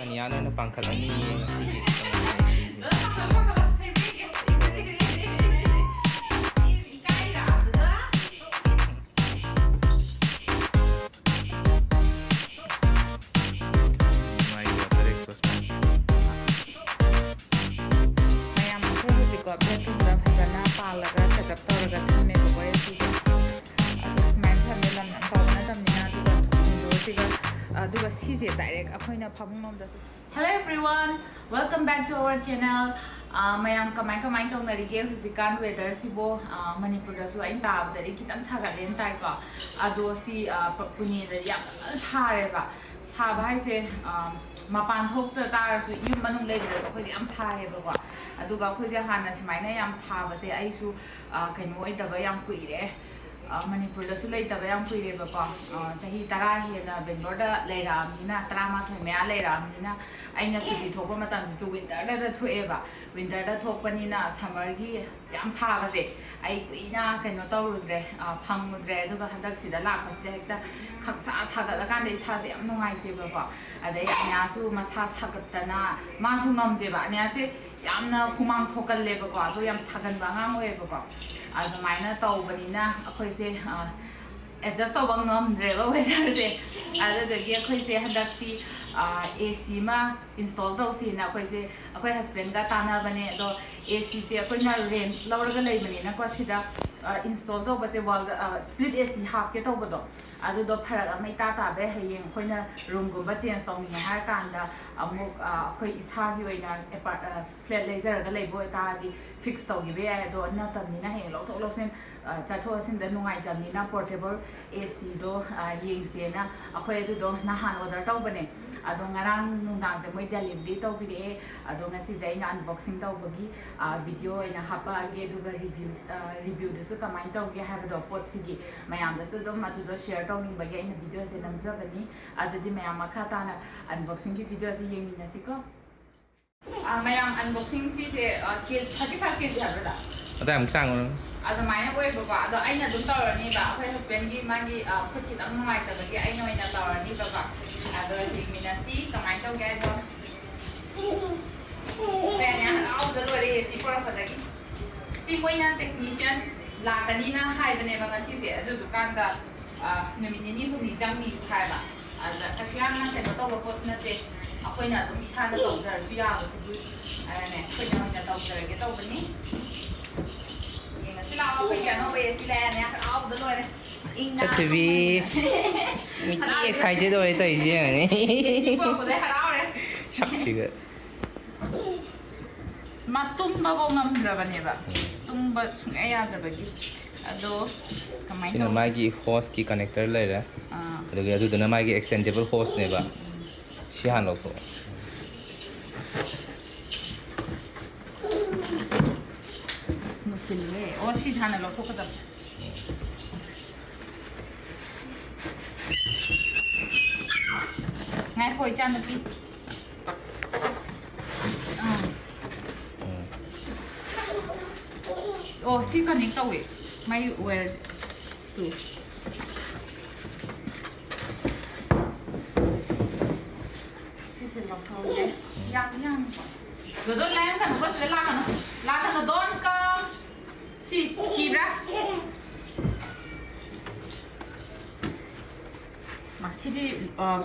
Anyana pangkalani Hello everyone, welcome back to our channel. Mayam kamai tong narige husikan weather sibo Manipur da su ain tab da kitang saga len tai ko ado si puni da yam sare ba sa bhai se mapan thok ta tar su yum manung le da ko yam sare ba ko adu ga khoi ja hana simai na yam sa ba se ai su kaino oi da ba yam kui re Manipur da su lei ta ba yam kui re ba ko chahi tara he na Bangalore da leira amina trama thoi me leira amina aina suti thok ba matam su winter da thoe ba winter da thok pani na summer gi yam sa ba se ai kuina kaino tawrudre phangudre du ga handak sida lak pas de hekta khaksa saga la kan de sa se yam nungai te ba ko ade anya su masa sagatana ma su nam de ba anya se yamna khumang thokal le ba ko ado yam sagan ba ngang we ba ko ado maina taw bani na akhoi se adjust taw bang nam dre ba weather se ado de gi akhoi se handak ti AC ma install taw si na akhoi se akhoi husband ga tana bane do AC se akhoi na rent lawr ga lei bani na ko sida install taw ba se wall split AC half ke taw ba do adu do pharak amai ta be hayeng khoina room gum ba change taw ni har kan da amuk khoi isa gi oina flat laser ga lei boy ta di fix taw gi be do na tam ni na he lo thok lo sen cha tho sin da nungai tam ni na portable AC do yeng se na akhoi adu do na han order taw bane ado ngarang nungdang se moi delivery taw bi de ado nga si zai na unboxing taw bagi video ina hapa ge du ga review de su kamai taw ge ha do pot si gi mayam da su do ma du do share taw ning bagi ina video se namza bani ado di mayam ma khata na unboxing gi video se yeng ni na si ko mayam unboxing si se ke 35 kg ha da ada am sang ado mai oi ba ba ado aina dum taw ni ba akhoi husband gi ma gi khut ki dang ngai ta bagi aina oi na taw ni ba ba ado di minasi kamai taw ge do pe nya au da lo ri ti por pa da gi ti moi na technician la ka ni na hai bane ba ga si se ado dukan da numini ni hu ni jang ni khai ba ada ka sia na te to ba pot na te akhoi na dum cha na taw da su ya ba tu ne khoi na taw da ge taw ba ni Chatvi, miti excited oi ta ije ne. Shakshi ga. Matum ba bo ngam dra ba ne ba. Tum ba sung aya da ba gi. Ado kamai Sina magi hose ki connector lai ra. Ado adu dana magi extendable hose ne ba. Si han lo tho. और सी धान लो तो कदम ngay hồi chan được đi ô xí con những câu ấy may wear tủ xí xí lọc thâu nhé yang rồi đó lên thằng có sẽ la thằng nó đón cơm xí kịp ra mà xí đi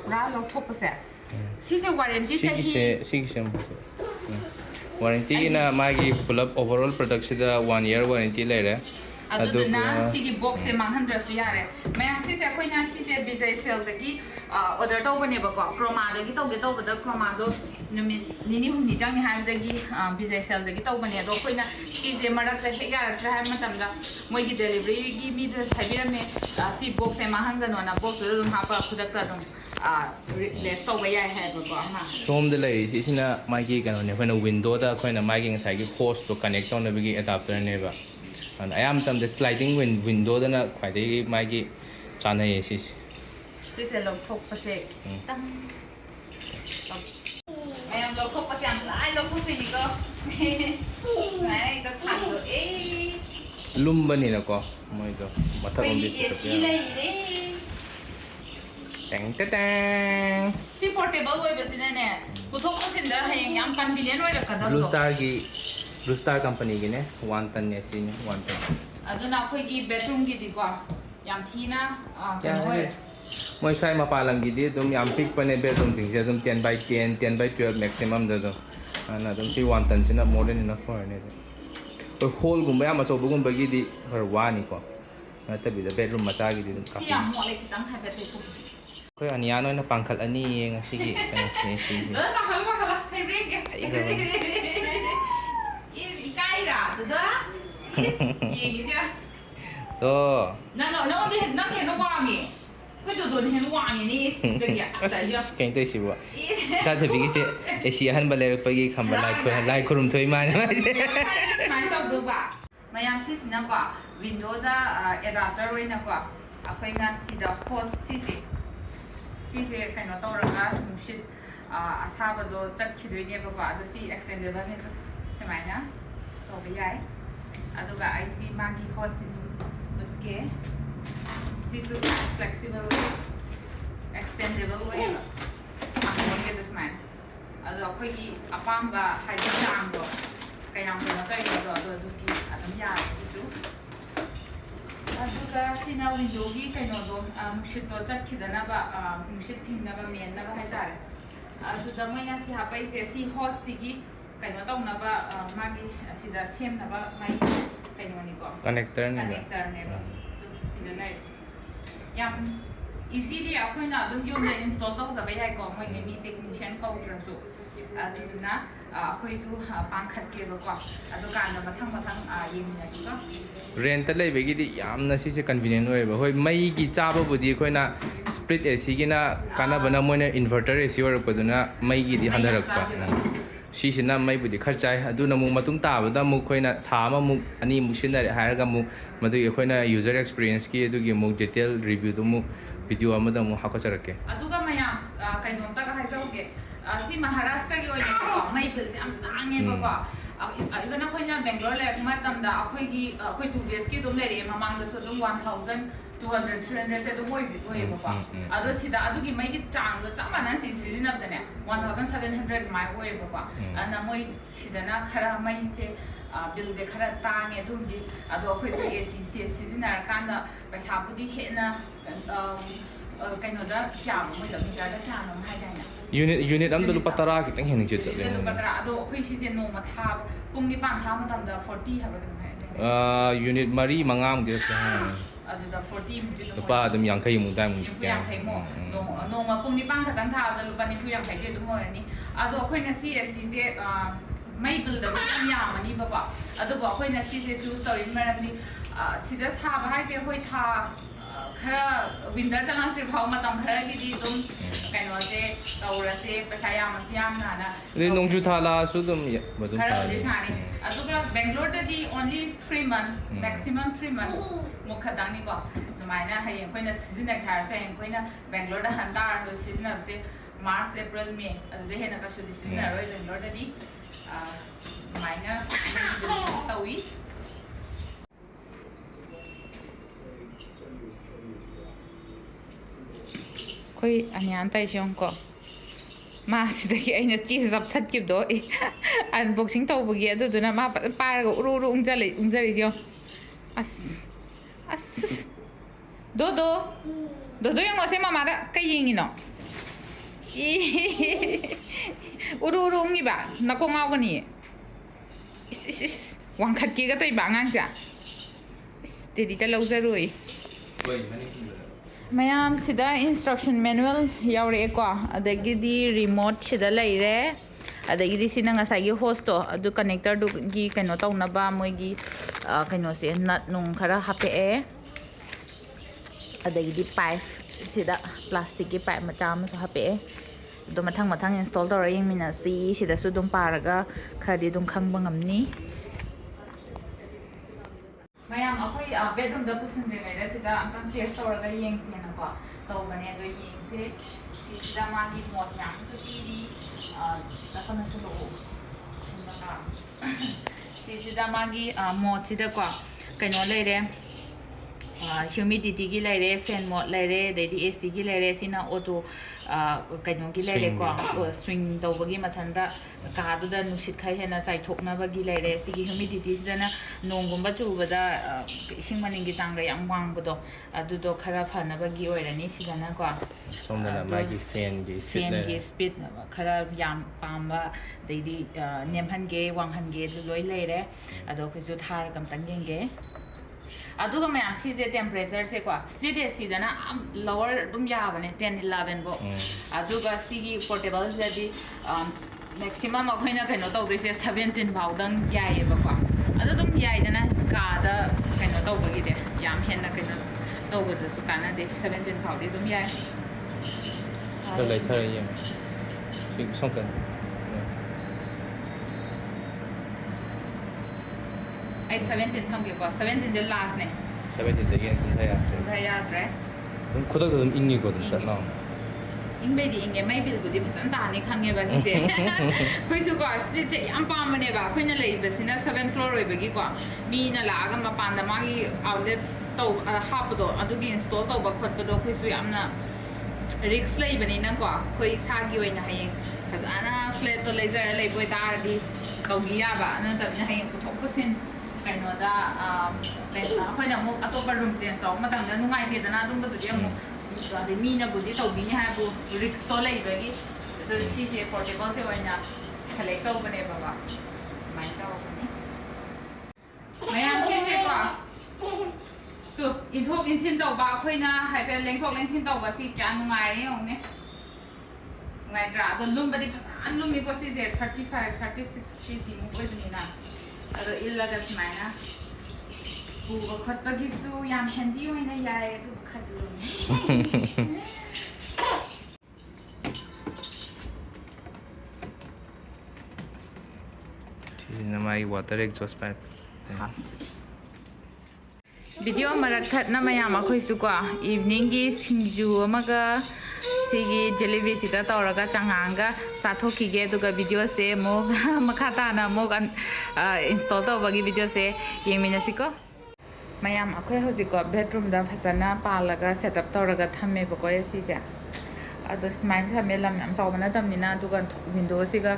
ra lọc thâu có sẽ xí sẽ warranty Sigi se warranty na magi full up overall product sida 1 year warranty lai ra. Aduna sigi box se manghan rasu yare mayam si se koi na si se bizai sale da ki order taw bane ba ko chroma da ki taw ge taw da chroma do nini huni jang ni ham da gi bizai sale da ki taw bane do koi na si se marak da he ya tra ham matam da moi gi delivery gi mi da sabira me si box se manghan da no na box do ha pa product da dum less taw ba ya hai ba ko ma Som de lai si sina magi kan ne phana window da khoina magi ngai gi hose to connect on bigi adapter ne ba. And I am some the sliding window da na khwai dei magi chana ye si. Si se lo thok pa se tang ai am lo thok pa chang ai lo thok gì cơ này ta thằng rồi ê Lum ba ni na ko moi do mathak om đi tang ta tang si portable way basi ne ne ꯃꯦꯆꯤꯟꯗ ꯍꯌꯦꯡ ꯌꯥꯝ convenient ꯑꯣꯏꯔꯛꯀꯗꯕꯗꯣ Blue Star Company gine 1 ton ne sini 1 ton. ꯑꯗꯨꯅ ꯑꯩꯈꯣꯏꯒꯤ ꯕꯦꯗꯔꯨꯝꯒꯤꯗꯤꯀꯣ ꯌꯥꯝ ꯊꯤꯅ ꯀꯩꯅꯣ ꯑꯣꯏꯔꯦ Moi sai mapalam gidi dum yam pick pane bedroom jing je dum 10 by 10 10 by 12 maximum da do. Ana dum si 1 ton sina more than enough for ne. To whole gumba yam aso bugum bagi di her wani ko. Na tabi da bedroom macha gidi dum ka. ꯁꯤ ꯌꯥꯝ ꯃꯣꯠꯂꯦ ꯈꯤꯇꯪ ꯍꯥꯏꯐꯦꯠ ꯊꯣꯛ Ko ani ano na pangkal ani ngasi gi kan si. ꯄꯥꯈꯠꯂ ꯍꯩꯕ꯭ꯔꯦꯡꯒꯦ ꯏꯀꯥꯏꯔꯥ ꯑꯗꯨꯗ ꯌꯦꯡꯒꯤꯗꯤꯔꯥ To. ꯅꯪ ꯍꯦꯟꯅ ꯋꯥꯡꯉꯦ ꯑꯩꯈꯣꯏ ꯗꯣꯗꯣꯅ ꯍꯦꯟꯅ ꯋꯥꯡꯉꯤꯅꯦ ꯁꯤꯗꯒꯤ As kain tay sibo. Sa thabi gi se AC han ba lerak pagi khamba lai khurum thoi mane ma se. ꯁꯨꯃꯥꯏꯅ ꯇꯧꯗꯧꯕ ꯃꯌꯥꯝ ꯁꯤꯁꯤꯅꯀꯣ ꯋꯤꯟꯗꯣꯗ adapter ꯑꯣꯏꯅꯀꯣ ꯑꯩꯈꯣꯏꯅ ꯁꯤꯗ ꯍꯣꯁ ꯁꯤꯁꯦ ꯀꯩꯅꯣ ꯇꯧꯔꯒ ꯅꯨꯡꯁꯤꯠ ꯑꯁꯥꯕꯗꯣ ꯆꯠꯈꯤꯗꯣꯏꯅꯦꯕꯀꯣ ꯑꯗꯣ ꯁꯤ ꯑꯦꯛꯁꯇꯦꯟꯗꯦꯕꯜꯅꯤ ꯁꯨꯃꯥꯏꯅ ꯇꯧꯕ ꯌꯥꯏ ꯑꯗꯨꯒ ꯑꯩꯁꯤ ꯃꯥꯒꯤ ꯍꯣꯁꯁꯤꯁꯨ ꯎꯠꯀꯦ ꯁꯤꯁꯨ ꯐ꯭ꯂꯦꯛꯁꯤꯕꯜ ꯑꯦꯛꯁꯇꯦꯟꯗꯦꯕꯜ ꯑꯣꯏꯌꯦꯕ ꯁꯥꯡꯗꯣꯛꯀꯦꯗ ꯁꯨꯃꯥꯏꯅ ꯑꯗꯣ ꯑꯩꯈꯣꯏꯒꯤ ꯑꯄꯥꯝꯕ ꯍꯥꯏꯗꯤ ꯆꯥꯡꯗꯣ ꯀꯌꯥꯝ ꯀꯩꯅꯣ ꯇꯧꯔꯤꯅꯣꯗꯣ ꯑꯗꯨꯒꯤ ꯑꯗꯨꯝ ꯌꯥꯔꯦ ꯁꯤꯁꯨ ꯑꯗꯨꯒ ꯁꯤꯅ ꯋꯤꯟꯗꯣꯒꯤ ꯀꯩꯅꯣꯗꯣ ꯅꯨꯡꯁꯤꯠꯇꯣ ꯆꯠꯈꯤꯗꯅꯕ ꯅꯨꯡꯁꯤꯠ ꯊꯤꯡꯅꯕ ꯃꯦꯟꯅꯕ ꯍꯥꯏꯇꯥꯔꯦ ꯑꯗꯨꯗ ꯃꯣꯏꯅ ꯁꯤ ꯍꯥꯞꯄꯛꯏꯁꯦ ꯁꯤ ꯍꯣꯁꯁꯤꯒꯤ ꯀꯩꯅꯣ ꯇꯧꯅꯕ ꯃꯥꯒꯤ ꯁꯤꯗ ꯁꯦꯝꯅꯕ ꯃꯥꯒꯤ ꯀꯩꯅꯣꯅꯤꯀꯣ ꯀꯅꯦꯛꯇꯔꯅꯦꯕ ꯁꯤꯗ ꯂꯩ ꯌꯥꯝ ꯏꯖꯤꯂꯤ ꯑꯩꯈꯣꯏꯅ ꯑꯗꯨꯝ ꯌꯨꯝꯗ ꯏꯟꯁꯇꯣꯜ ꯇꯧꯖꯕ ꯌꯥꯏꯀꯣ ꯃꯣꯏꯒꯤ ꯃꯤ ꯇꯦꯛꯅꯤꯁꯤꯌꯥꯟ ꯀꯧꯗ꯭ꯔꯁꯨ ꯑꯗꯨꯗꯨꯅ ꯑꯩꯈꯣꯏꯁꯨ ꯄꯥꯡꯈꯠꯀꯦꯕꯀꯣ ꯑꯗꯨꯀꯥꯟꯗ ꯃꯊꯪ ꯌꯦꯡꯃꯤꯟꯅꯁꯤꯀꯣ Rent leibegidi yamna sise convenient oiba hoi mai gi chaba budi koina split AC gina kana bana moina inverter AC orakpaduna mai gi di handarakpa sisina mai budi kharchai aduna mu matung tabada mu koina thama mu ani mu sinare haraga mu madu koina user experience ki adugi mu detail review du mu video amada mu hakacharake aduga mayam kainonta ga haijauge si Maharashtra gi oina ko mai bil se am tange ba ko even अखोइना बेंगलोर ले मतमदा अखोइगी अखोइ 2 days की दुम लेरे ममांग दसो दुम 1200 300 से दुम मोइ होय बको अदो सिदा अदुगी मैगी चांग दो चमाना सि सिजिनबदने 1700 माइ होय बको अना मोइ सिदना खरा मै से बिल जे खरा तांगे दुमजी अदो अखोइ से एसी से सिजिनार कांदा पैसा पुदी हेना कइनोदा क्या मोइ द मीटर दा क्या no हाइदाइना unit am lupa tara kitang hening che chatle lupa tara ado akhoi si je no ma tha pung ni pan tha matam da 40 haba dum hai unit mari mangam de sa ado da 40 mu lupa adum yang khai mu dai mu ya khai mo no ma pung ni pan khatang tha da lupa ni thu yang khai je dum ho ni ado akhoi na CSC je mai bil da ya mani ba ba ado ba akhoi na si je choose to in maram ni sida tha ba hai je hoi tha खरा winter चला से भाव मतम खरा की दी तुम कनो से तौरा से पछाया मसियाम नाना ले नोंजु थाला सुदम मदुम खरा दे थाने अदुगा बेंगलोर दी ओनली 3 months maximum 3 months मुखदानी को मायना है कोइना सीजन खा से कोइना बेंगलोर दा हंदा दो सीजन से मार्च अप्रैल मे अदे हेना का सुदी सीजन रोय बेंगलोर दी मायना तवी कोई अन्यान ताइसियों को मा सिदगी अइना चीज सब थत्किबदो अनबॉक्सिंग तौबगी अदुदुना मा पारगा उरु उंजरिसियो अस दो यंगो से मामादा कई यंगिनो उरु उंगिबा नको ngawgani इस वांखटकेगा तोइबा ngang तेरी ता लौजरुई मैम सिदा इंस्ट्रक्शन मैनुअल यावरे को अदगिदी रिमोट सिदा लेरे अदगिदी सिना ngसागी होस्ट तो अदु कनेक्टर दु गी कनो तौनबा मोइगी कनो से नट नुंग खरा हापे अदगिदी पाइप सिदा प्लास्टिक की पाइप मचा मसो हापे दो मथंग इंस्टॉल तौर यंगमिना सी सिदा सु दुम पारगा खदी दुम खंगबा ngamni मैम अखोई बेडरूम दा पुसनद्रिङैदा सिदा अमतम टेस्ट तौरगा येंगसिना तौबने अदो येंगसे सिदा मागी मोट याम सुतीरी दखना चलो सिदा मागी मोट सिदा को कनो लेरे humidity gi leire fan mode leire dedi AC gi leire sina auto kaino gi leire ko swing tawbagi mathanda ka du da nusit khai hena chai thokna bagi leire sigi humidity sidana nongumba chubada ising maning gi tanga yam wang bodo adu do khara phana bagi oirani sidana ko somna magi fan gi speed khara yam pamba dedi nemhan ge wanghan ge du loi leire ado khisu thar kam tangenge aduga mayam si je temperature se kwa split AC dana lower dum ya bane 10 11 bo aduga sigi portable jadi maximum akhoina kaino taw de se 17 bau dang yai ba kwa adu dum yai dana ka da kaino taw ba gi de yam hen na kaino taw ba su kana de 17 bau de dum yaiก็เลยเท่าไหร่ยังสิ่งส่งกันai 17 thang ge kwa 17 je last ne 17 되게 괜찮아요. thaya dre 그럼 고등도 좀 인기거든 잖아. ingbe di inge mai bil budi pasan ta ni khange ba si de khoi su ko split je yam pa mane ba khoi na lei ba sina 7th floor oi ba gi ko mi na la ga ma pan da ma gi outlet to ha pa do adu gi install to ba khot do khoi su yam na risk lei ba ni na ko khoi sa gi oi na hayeng khazana flat to laser lei boi ta di to gi ya ba na ta na hayeng ko thok ko sin kai no da khoi na mu atopa room sense to ma dang da nungai the da na dum ba du ya mu de mi na budi to bi ha bu risk to lai ba gi to si se portable se wai na select to bane ba ba mai to bane mai am ke se ko tu in thok in chin to ba khoi na hai pe leng thok leng chin to ba si kya nungai ne ong ne ngai tra to lum ba di an lum mi ko si je 35 36 si ti mu ko ni na ado illa ga mai na bu ko khat ba gi su yam handy oi na yai tu khat lu Ini namanya water exhaust pipe. video marak that na mayam akhoi su ko evening gi singju amaga sigi jalebi sida tawraga changanga sathoki ge duga video se mo makhata na mo install to bagi video se yemina siko mayam akhoi hoji ko bedroom da phasana palaga setup tawraga thamme ba ko si se adu smile thame lam yam chawna tamnina duga window siga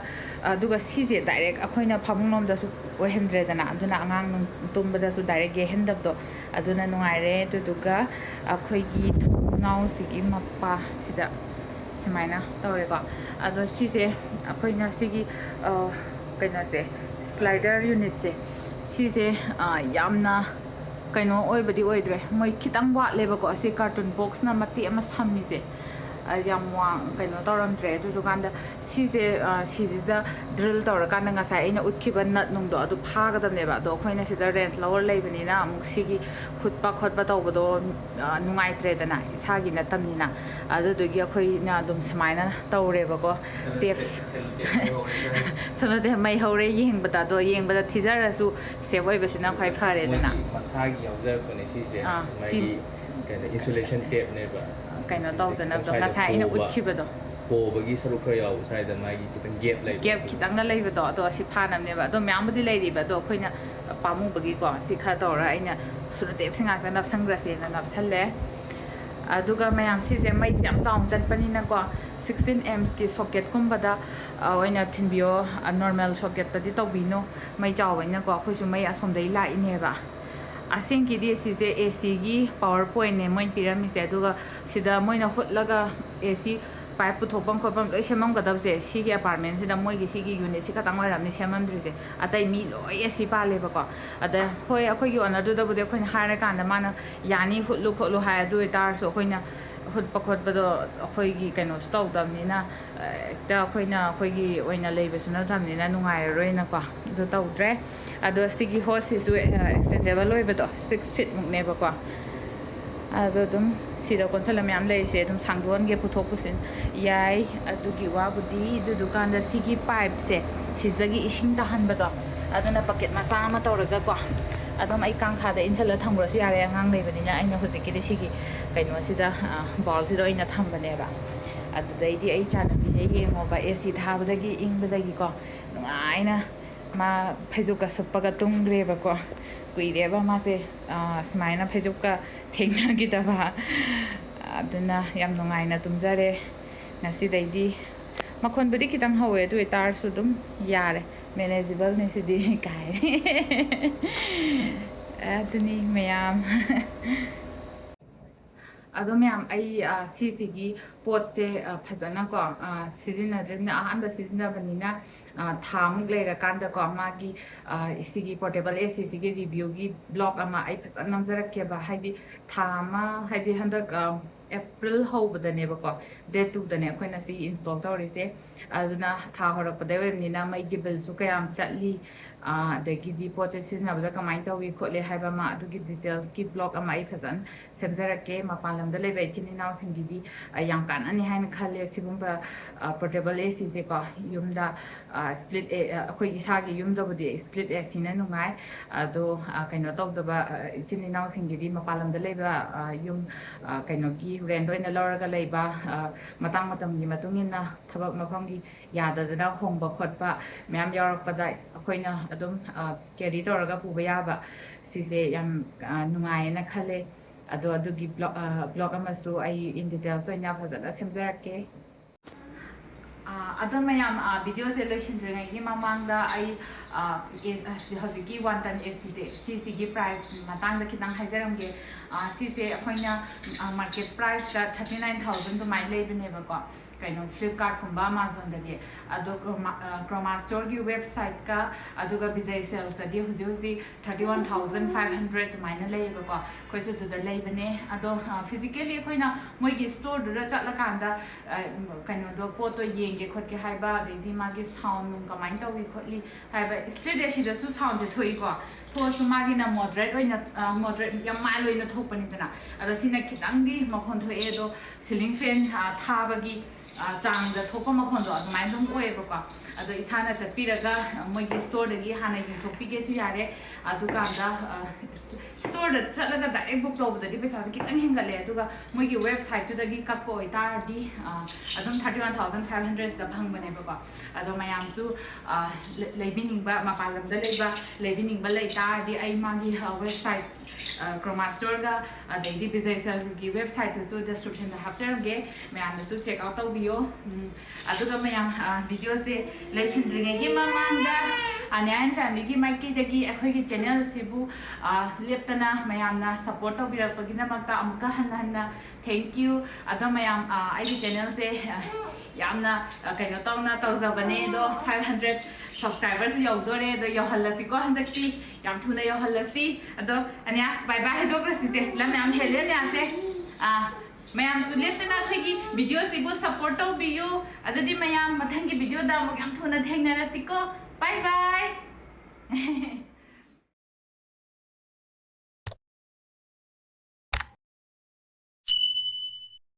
duga si se direct akhoina phamung nom da su 100 dana aduna angang tumba da su direct ge hendap do aduna nungaire tu duga akhoi gi ngau sigi mappa sida simaina tawre ko adu si se akhoina sigi kaina se slider unit se si se yamna kaino oi badi oi dre moi kitang wa leba ko ase carton box na mati ama sammi se yam wang kaino toram tre tu dukan da si se si da drill tor kan nga sa ina utkiba nat nung do adu pha ga dam ne ba do khoina si da rent lower lei bani na amuk si gi khutpa khotpa taw do nungai tre da na isa gi na tam ni na adu du gi khoi na dum smaina taw re ba ko tep solo de mai hore yeng ba da do yeng ba da thizara su se wai ba sina khoi pha re da na masagi yauzar ko ne si je mai kind insulation tape ne ba kaino taw da na do nga sa ina utkiba do po bagi saru khra yaw sai da mai gi kitang gap kitang ga lei ba do si pha nam ne ba do myam budi lei ri ba do khoina pamu bagi ko si kha to ra ina suru tep singa ka nap sangra se na nap salle aduga mayam si je mai jam taung chan pani na ko 16 amps ki socket kum bada oina thinbio normal socket padi to bino mai chaw na ko khoi su mai asom dai la ine ba asing ki di si je AC gi power point ne moi pyramid se aduga sida moina hotlaga AC pipe puthopam khopam loi semam gadab se si gi apartment sida moi gi si gi unit si ka tangoi ram ni semam dri se atai mi loi AC pa le ba ko ada hoi akhoi gi ona du da bu de khoi hare kan da mana yani hutlu kholu ha du tar so khoi na hut pakhot ba do khoi gi kaino stock dam ni na ta khoi na khoi gi oina lei be suna dam ni na nungai roi na ko do tau dre ado si gi hose is extendable loi ba do 6 feet muk ne ba ko ado dum sida konsalam yam lei se dum sangdon ge puthok pusin yai adu gi wa budi du dukan da si gi pipe se sisagi ising ta han ba do aduna bucket masa ma tawraga ko adom ai kang kha da insala thambro si yare ngang nei bani na aina hojiki de sigi kaino sida ball si roina thambane ba adu dai di ai chana bi se yengo ba AC thabadagi ingbadagi ko aina मा फेजुका सुप्पगा तुंग्रेबको कुइरेबा मासे स्माइना फेजुका थेंगनागिदबा अदुना याम नुंगाइना तुमजरे ngasidaidi makhonbudi kitang hawe du etar sudum yare manageable ne sidi kai aduni mayam ado mayam ai CCG pot se phajana ko season adrina ahamba season banina tham leira kanda ko magi isigi portable ACC gi review gi blog ama ai phajana namjara ke ba haidi thama haidi handak April hobadane ba ko day 2 dane akoina si install tawrise aduna tha horakpada wemnina mai gi bill su kayam chatli adagi di purchases na bada kamai tawi khole haiba ma adugi details ki blog ama ai phazan semjarake mapalam da lebe chini naw singi di yang kan ani hain khale sigumba portable AC se ko yumda split akoi isa gi yumda budi split AC na nungai ado kaino tawdaba chini naw singi di mapalam da lebe yum kaino gi rent oina lawraga leiba matang matam gi matungina thabak mafam gi yadadana hongba khotpa myam Ywrakpada akoina adum carry toraga puba yaba sise yam nungai na khale ado adugi blog amasu ai in details oina phajana semjarake adon mayam video selection ringai gi mamangda ai hoziki one ton CC gi price matang da kitang haijaram ge sise akoina market price da 39000 to mai lebine ba ko kaino Flipkart kumba Amazon da di ado Chroma store gi website ka aduga bizai sales da di huzi 31500 maina leba ko koisu du da lebane ado physically koina moi gi store du da chatla kanda kaino do poto yenge khot ke haiba de di ma gi sound nung ka main tawi khotli haiba split shi da su sound je thoi ko tho su ma gi na moderate oina moderate yam mai loina thopani dana ado sina kitang gi makhon thoi e do ceiling fan thaba gi chang da thopa makhon do admai dum oeba ko ado isana chapiraga moi gi store da gi hana gi thopi ge su yare adu ka da store da chalaga direct book to da di pesa kitang hingale adu ga moi gi website tu da gi kap ko itar di adum 31500 da phang bane ba ko ado mayam su leibining ba mapalam da leiba leibining ba lai tar di ai ma gi website Chroma store ga adai di business gi website tu su description da hapchar ge mayam su check out to bio adu ga mayam video se lesson ringe gi mamanda anyan family gi mai ki da gi akhoi gi channel sibu leptana mayam na support to birak pagina makta amka hanna thank you adu mayam ai gi channel se yamna kaino tawna tawjabane do 500 subscribers yaudore do yohallasi ko handakti yam thuna yohallasi ado anya bye bye do krasite lam yam hele ne ase mayam suletna thagi video sibu support to biyo adadi mayam mathangi video da mo yam thuna thengnarasi ko bye bye